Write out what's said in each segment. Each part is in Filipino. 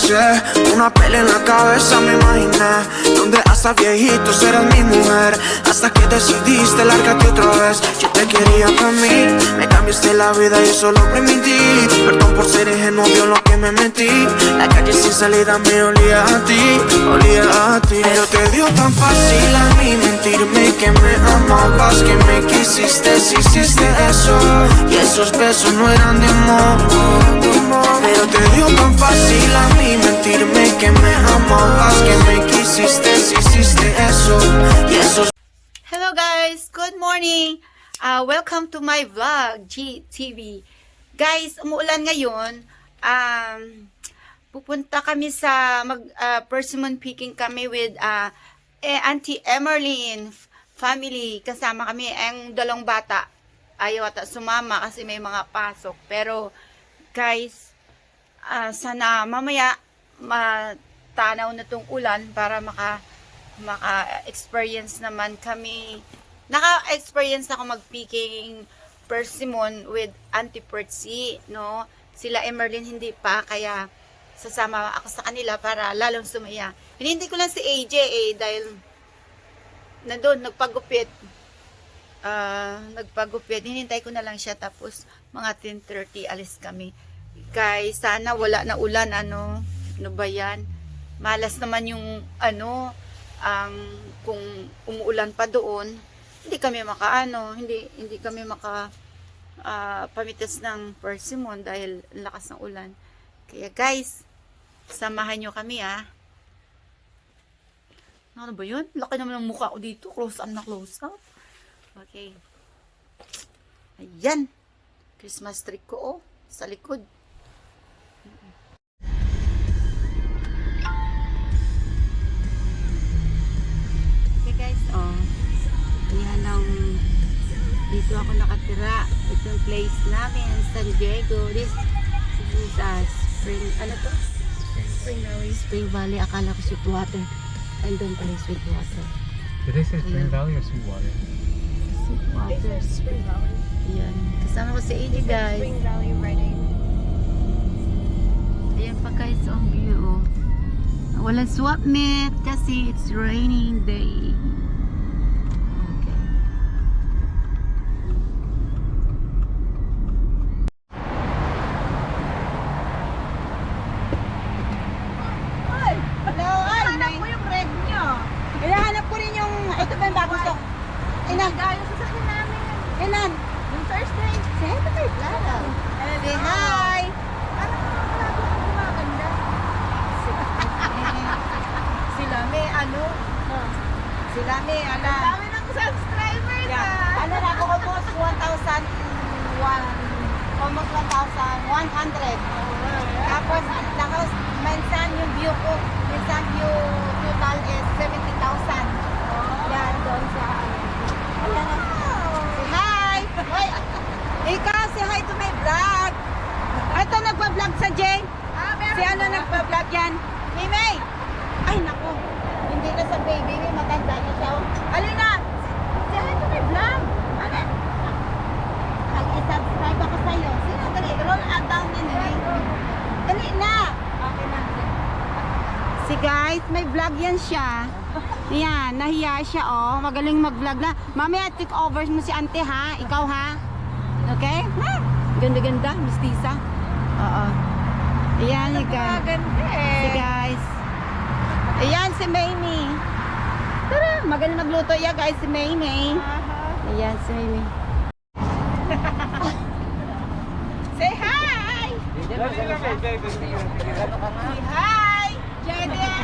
empecé, una pelea en la cabeza me imaginé, donde hasta viejitos eras mi mujer, hasta que decidiste largarte otra vez. Yo te quería para mí, me cambiaste la vida y eso lo permití. Perdón por ser ingenuo, vio lo que me metí. La calle sin salida me olía a ti, olía a ti. Pero te dio tan fácil a mí mentirme que me amabas, que me quisiste, si hiciste eso. Y esos besos no eran de amor. Pero te dio tan fácil a mí mentirme que me amabas, que me quisiste, si hiciste eso. Y esos... Hello guys! Good morning! Welcome to my vlog, GTV. Guys, umuulan ngayon. Pupunta kami sa persimmon picking kami with Auntie Emerlyn family. Kasama kami ang dalawang bata. Ayaw ata sumama kasi may mga pasok. Pero guys, sana mamaya matanaw na tong ulan para maka-experience naman kami. Naka-experience ako mag-picking persimmon with Auntie Percy, no? Sila Emerlyn hindi pa, kaya sasama ako sa kanila para lalong sumaya. Hinihintay ko lang si AJ dahil nandun, nagpagupit. Hinihintay ko na lang siya, tapos mga 10:30 alis kami. Guys, sana wala na ulan, ano ba yan? Malas naman yung kung umuulan pa doon, hindi kami hindi kami pamitas ng persimmon dahil lakas ng ulan. Kaya guys, samahan nyo kami Ano ba yun? Laki naman ng mukha ko dito. Close up na close up. Okay. Ayan. Christmas tree ko sa likod. Okay guys, yan ang dito ako nakatira. Itong place namin, San Diego. This is Spring, Spring Valley. Akala ko Sweetwater. I don't play Sweetwater. Did they say Spring Valley or Sweetwater? Sweetwater. Spring Valley. Ayan. Kasama ko si AJ guys. Spring Valley riding. Ayan pa guys ang view. Walang swap meet kasi it's raining day. Okay. Hello, hanap ko yung red nyo. Hinahanap ko rin yung, ito ba yung bagong stock? Ilan? Yung sasakyan namin. Ilan? Yung Thursday. Say hi to my vlog. Say hi! Ano wala ko kung gumaganda? Sila may Sila may Dami ng subscribers Ano na ako almost 1,000, almost 1,100. Tapos, minsan yung view ko, minsan yung total is 70,000. Yan, doon sa Ayan na. Say hi! Hoy! Ikaw, say hi to my vlog. Ito, nagpa-vlog sa Jay. Si ano nagpa-vlog yan? Mimay! Ay, naku. Hindi na sa baby, may matanda na siya. Alina! Say hi to my vlog. Ano? Mag-i-subscribe ako sa'yo. Sino? Dali, roll down din eh. Dali na! Okay na. Si guys, may vlog yan siya. Yan, nahiya siya magaling mag-vlog na. Mamaya take over mo si ante ha, ikaw ha. Okay? Ha? Ganda-ganda, mistisa. Oo. Ayan, ikaw. Si guys. Ayan, si Maymay. Tara, magaling magluto yan guys, si Maymay. Ayan, si Maymay. Say hi! Say hi! Jede!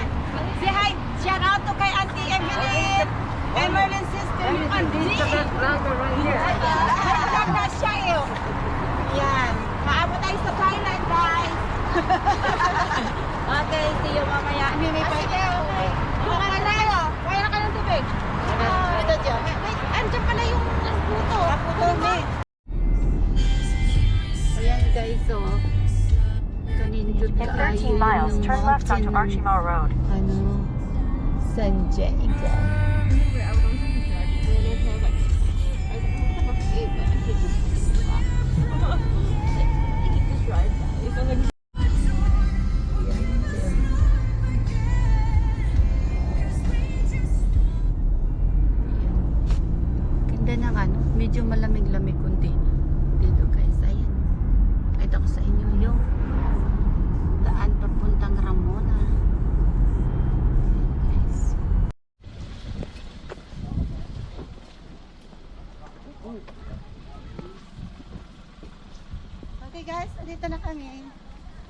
Say hi! Shout out to kay Auntie Evelyn! Emerlyn sister yung Auntie! Vlog na siya Yan. Maabot tayo sa Thailand, guys! Okay, see you mamaya. May pa. Okay. Kaya na kayo ng tubig? Ito dyan. Andiyan pala yung puto. Puto, may. Ayan guys, kanina In 13 miles, turn left onto Archimau Road. San Diego. Okay guys, dito na kami.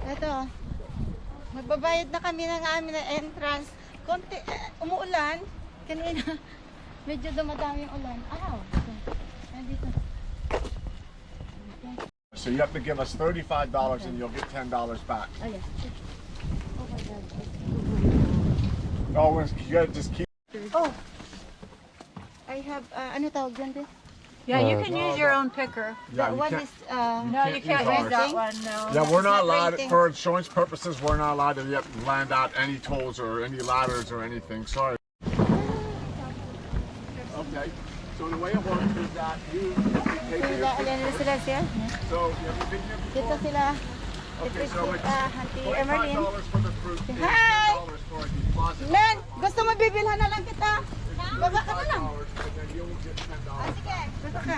Ito, magbabayad na kami ng aming entrance. Konti, umuulan. Kanina, medyo dumadami yung ulan. Aw, nandito. So you have to give us $35 and you'll get $10 back. Oh yeah. Oh, you gotta just keep. Oh, I have, ano tawag dyan din? Yeah, you can use your own picker. Yeah, That one is, No, you can't use use that ours. one, no. Yeah, we're not not allowed, rating. for insurance purposes, we're not allowed to yet land out any tolls or any ladders or anything, sorry. Okay, so the way it works is that you take sila, alin na sila siya? so you have to been here Dito before. sila. Okay, so it's Auntie Emerlyn. $25 for the fruit, Hi! $10 for a deposit. Len, gusto mo bibilhan na lang kita? Baba ka na lang. $5 and then you'll get $10. Sige, baba ka.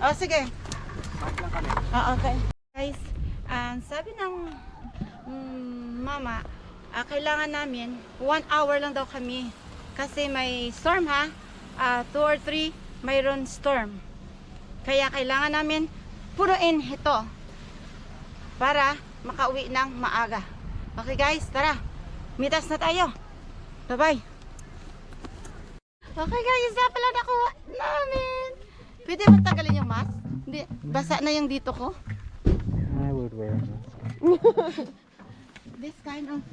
Oh, sige. Okay. Guys, sabi ng mama, kailangan namin 1 hour lang daw kami. Kasi may storm ha. 2 or 3 mayroon storm. Kaya kailangan namin punuin ito para makauwi ng maaga. Okay guys, tara. Mitas na tayo. Bye-bye. Okay guys, na pala nakuha namin. Pwede ba tagalin yung mask? Hindi, basa na yung dito ko. I would wear a mask. This kind of...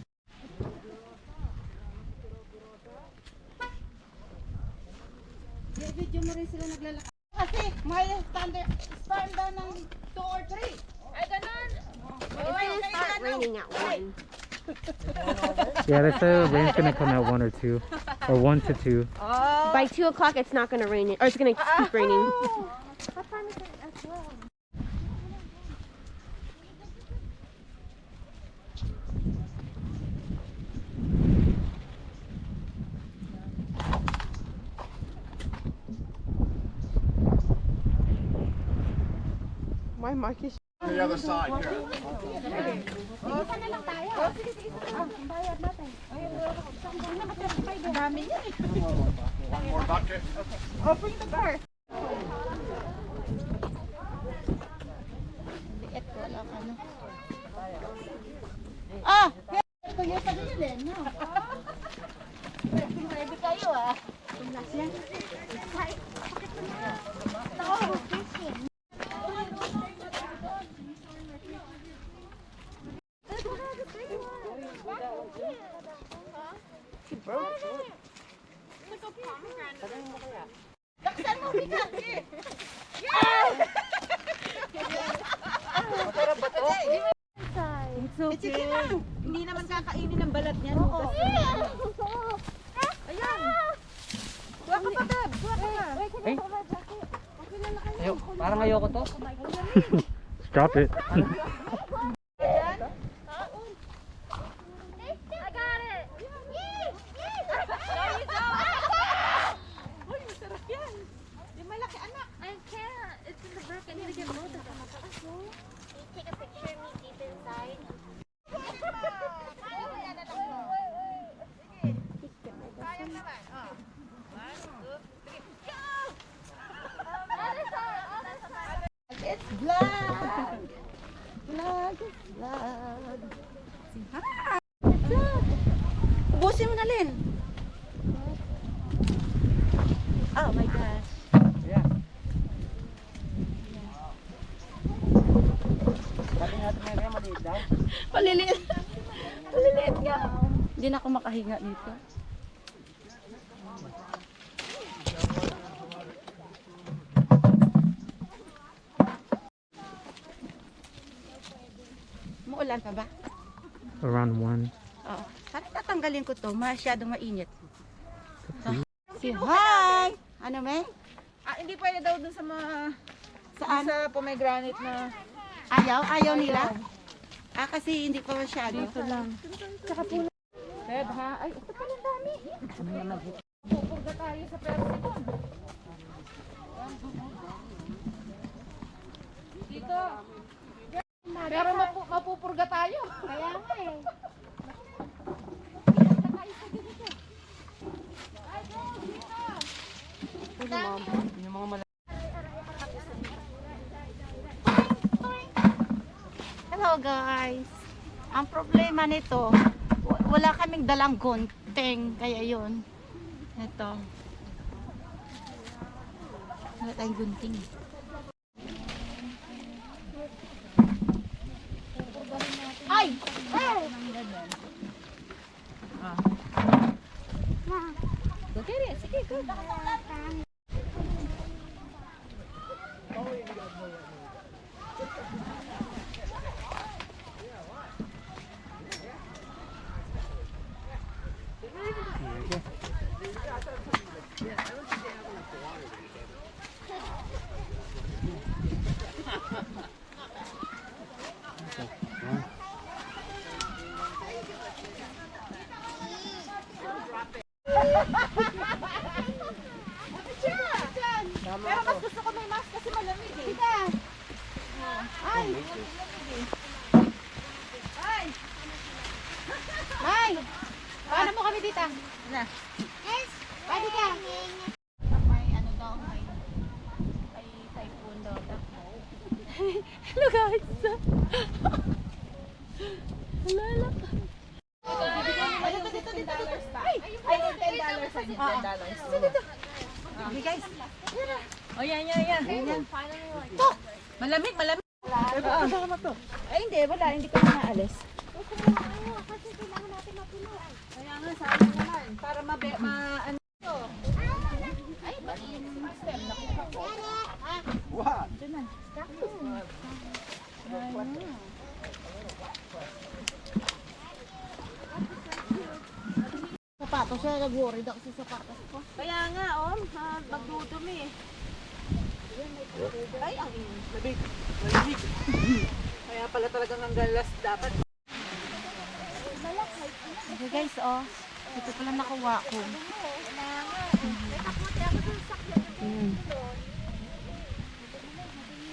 Video mo rin sila naglalakad. Kasi may storm daw ng 2 or 3. Ay, ganun. It's gonna start raining at 1. Yeah, they said the rain's gonna come at 1 or 2, or 1 to 2. By 2 o'clock, it's not gonna rain, or it's gonna keep raining. What time is it as well? My mark is. On the other side here. One more bucket. Open the door. Liit ko lang ano. Ah! Ito yung pagkakas din, no? Ready kayo ah. Laksan mo, Mika! It's okay. Sige lang. Hindi naman kakainin ng balat niyan. Oo. Ayan. Buwa ka pa, Deb. Buwa ka na. Hey. Parang ayoko to. Drop it. I got it! Uy, masarap yan. Yung malaki anak. I can't. It's in the brook. I need to get both of them. Take a picture of me deep inside. It's vlog. Vlog is vlog. Hi. Ubusin mo na, Lynn. Oh my gosh. Yeah. Paliliit. Paliliit nga. Hindi na ako makahinga dito. Muulan pa ba? Around 1. Oo. Sana tatanggalin ko to. Masyadong mainit. Si hi! Ano, May? Hindi pwede daw dun sa mga Saan? sa pomegranate na Ayaw? Ayaw nila? Kasi hindi pa masyado. Dito lang. red ha. Ay, ito pala dami. Pupurga tayo sa Persicon. Dito. Pero mapupurga tayo. Kaya nga eh. guys. Ang problema nito, wala kaming dalang gunting. Kaya yun. Ito. Wala tayong gunting. Ay! Ay! Sige, go. Pero mas gusto ko may mask kasi malamig eh. Tita! Ay! Ay! Ay! Paano mo kami tita? Na. Pwede ka? May ano daw, may typhoon daw. Hello guys! Hello. Dito. Ay, $10 sa inyo. $10. Dito. Okay guys. Oh, yan. To! Malamig. Ay, hindi ko na naalis. Kasi kailangan natin mapuno. Kaya nga, sabi naman, para ano to. Ay, bali yung stem. Nakuha ko. What? Diyan na. Sapatos siya, nag-worried ako sa sapatos ko. Kaya nga, magdudumi. Ay, ang Malamig. Kaya pala talagang ang galas dapat. okay guys, ito pala nakuha ko.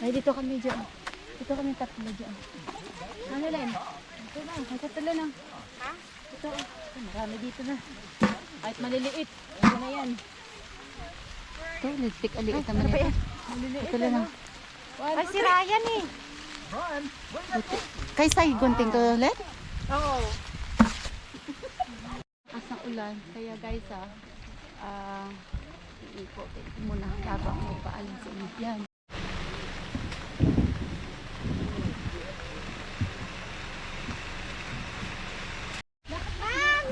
Ay, dito kami dyan. Dito kami tatlo dyan. Ano Len? Ito na, may tatlo na. Ha? Ito, marami dito na. Kahit maliliit. Ito na yan. Ito, litik aliit naman ito. Ito lang. Ay, si Ryan eh. Kaysa gunting to, Len? Oo. Lakas ng ulan. Kaya guys iikot muna habang magpaalam sa inyo. Yan.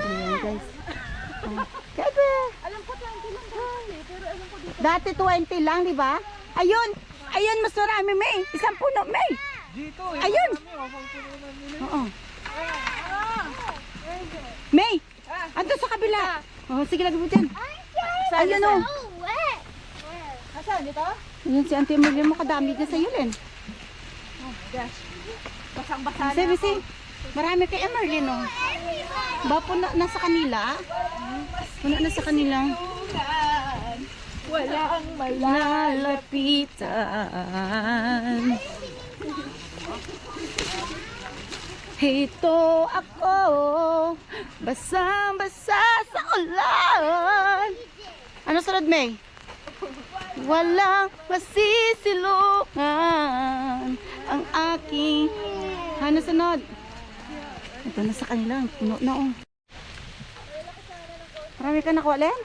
Ayan guys. Kebe! Alam ko 20 lang dahil pero alam ko dito. Dati 20 lang, di ba? Ayun! Ayun, mas marami, May! Isang puno, May! Dito. Ayun! Oo. May! Ando sa kabila! Oh, sige, lagi mo dyan. Ayun o! Asan dito? Ayun, si Auntie Emilia mo kadami dyan sa'yo, Len. Basang-basa na. Bisi, marami kay Emerlyn, oh. Ba po nasa kanila? Puno na sa kanilang Walang lalapitan. Ito ako, basang-basa sa ulan. Ano sunod, May? Walang masisilungan ang aking... Ano sunod? Ito na sa kanila. Puno na, oh. Marami ka nakuha, Len?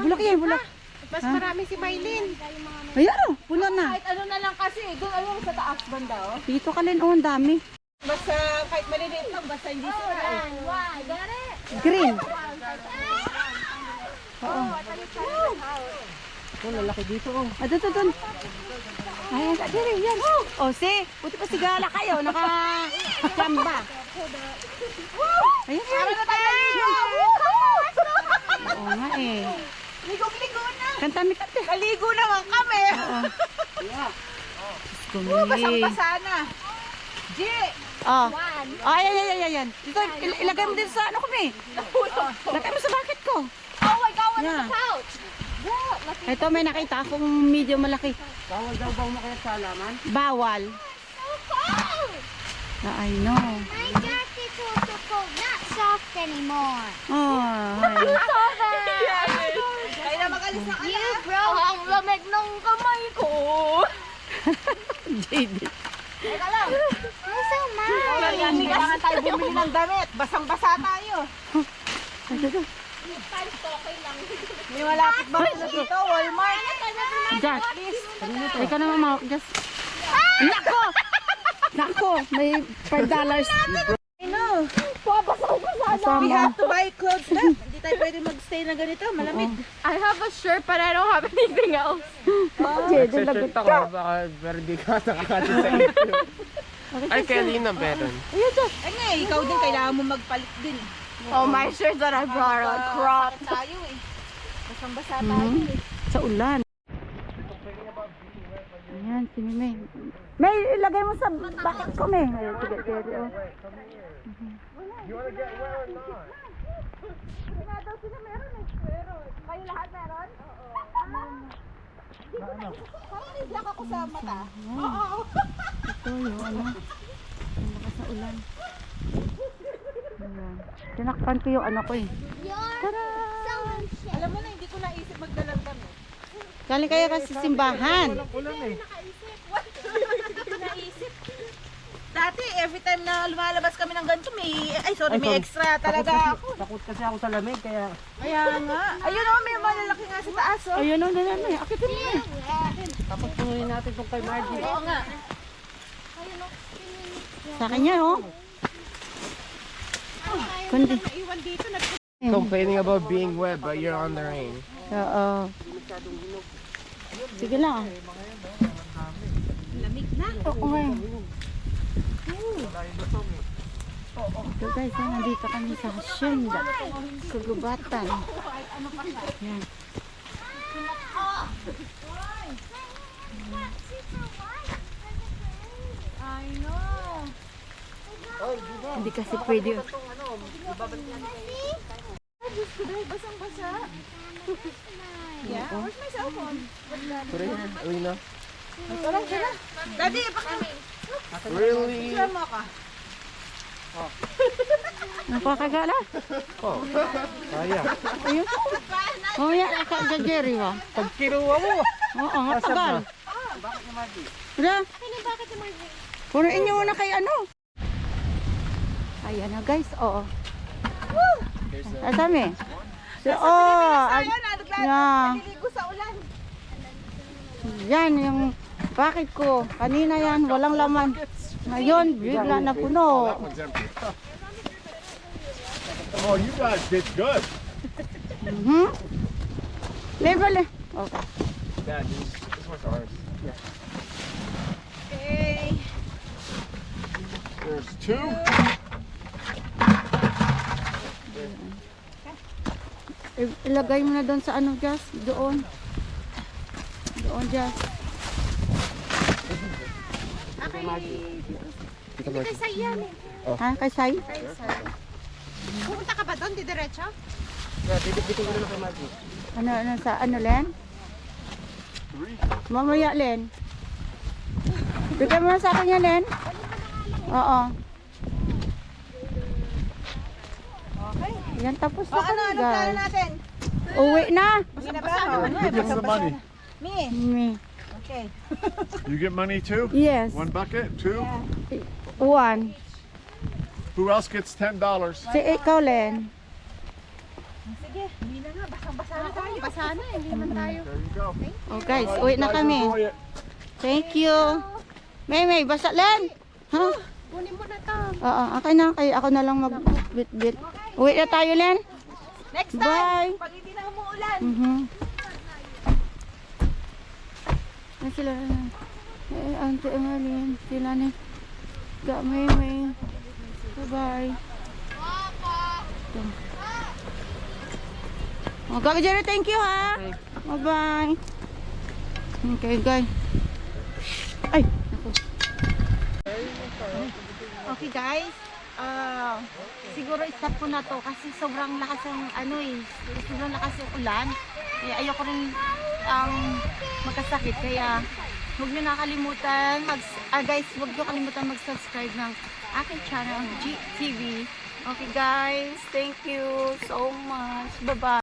Bulak yan, bulak. Mas marami si Maylin. Ayan, oh, puno na. Kahit ano na lang kasi, doon ano sa taas banda oh. Dito ka, Len, oh, ang dami. Basta kahit maliliit lang, basta hindi sira eh. Green. Oh, lalaki dito oh. Doon. Ayan, dito, yan. Oh, see, buti pa sigala kayo, naka-chamba. Ayan, Para na tayo ligo! Oo nga eh. Ligong-ligo na! Kantami ka, te. Kaligo naman kami! Oh, basang-basa na! G! Oh. Oh, ayan. Dito, ilagay mo dito sa ano kami. Lagay mo sa bucket ko. Oh my God, what's Yeah. the pouch? Ito, may nakita akong medyo malaki. Bawal daw ba makaya sa alaman? Bawal. I know. My jacket also cold, not soft anymore. Oh, Kaya na mag-alis na You broke. Ang lamig ng kamay ko! JD. Teka lang! Kailangan tayo bumili ng damit. Basang-basa tayo. May malapit ba na dito? Walmart? Just. Ikaw naman mawak, just. Nako! Nako, may $5. I know. We have to buy clothes na. Hindi tayo pwede magstay na ganito. Malamig. I have a shirt, but I don't have anything else. Nag-shirt ako, baka pero di ka nakakati sa ito. Ay, Kelly na meron. Ay nga, ikaw din kailangan mo magpalit din. Oh, my shirt that I brought are cropped. Tayo eh. Basang-basa tayo eh. Sa ulan. Ayan, si Mime. May ilagay mo sa bakit ko, May. Ayan, sige, sige. Oh. You wanna get wet or not? Ito yung ano. Ang lakas na ulan. Ayan. Tinakpan ko yung ano ko eh. Alam mo na, hindi ko naisip magdalang damit. Galing kaya kasi simbahan. Dati, every time na lumalabas kami ng ganito, may extra talaga ako. Takot kasi ako sa lamig, kaya... Kaya nga. Ayun o, may malalaki nga sa taas o. Ayun o, nalan eh. Akitin mo eh. Tapos pununin natin itong kay Margie. Oo nga. Sa kanya oh. Kundi. Complaining about being wet, but you're on the rain. Oo. Sige lang. Lamig na. Oo nga. So guys, nandito kami sa Hacienda. Sa Gubatan. Yan. I know. Hindi kasi pwede. Basang-basa. Yeah? Where's my cell phone? Sorry, Alina. Tara. Daddy, Really? pakisama mo ka. Napakagala. Oh, kaya. Ayun. Oh, yan. Jerry ba? Pagkiruwa mo. Oo, nga tagal. Wala. Punuin niyo muna kay ano. Ayan na guys, oo. Asami. So, yan. Naliligo sa ulan. Yan, yung bakit ko. Kanina yan, walang laman. Ngayon, bigla na puno. That one's empty. Oh, you guys did good. Level eh. Okay. Dad, this one's ours. Okay. There's two. Ilagay mo na doon sa ano, Jess. Doon. Doon, Jess. Ha, kay Sai? Pupunta ka ba doon? Di diretso? Yeah, dito ko na kay Margie. Ano, sa ano, Len? Mamaya, Len. Bigyan mo na sa akin yan, Len. Oo. Okay. Yan, tapos na Ano kami, plano guys. natin? Uwi na. Who gets the money? Me. Me. Okay. You get money too? Yes. One bucket? Two? One. Who else gets $10? Si ikaw, Len. Sige, hindi na nga. Basang-basa na tayo. Basa na, hindi naman tayo. There you go. Oh, guys, uwi na kami. Enjoy it. Thank you. May, basa, Len. Ha? Kunin mo na to. Oo, okay na. Kaya ako na lang mag-bit-bit. Uwi na tayo, Len. Next time, Bye. pag hindi na umuulan. Ay, sila na. Auntie Emeline. Sila ni. May. Bye-bye. Oh, Kaka Jerry, thank you ha. Bye-bye. Okay, guys. Ay, naku. Okay, guys. Siguro stop ko na to kasi sobrang lakas ng sobrang lakas ng ulan. Ayoko rin magkasakit kaya huwag niyo nakalimutan guys, huwag niyo kalimutan mag-subscribe ng aking channel GTV. Okay guys, thank you so much. Bye-bye.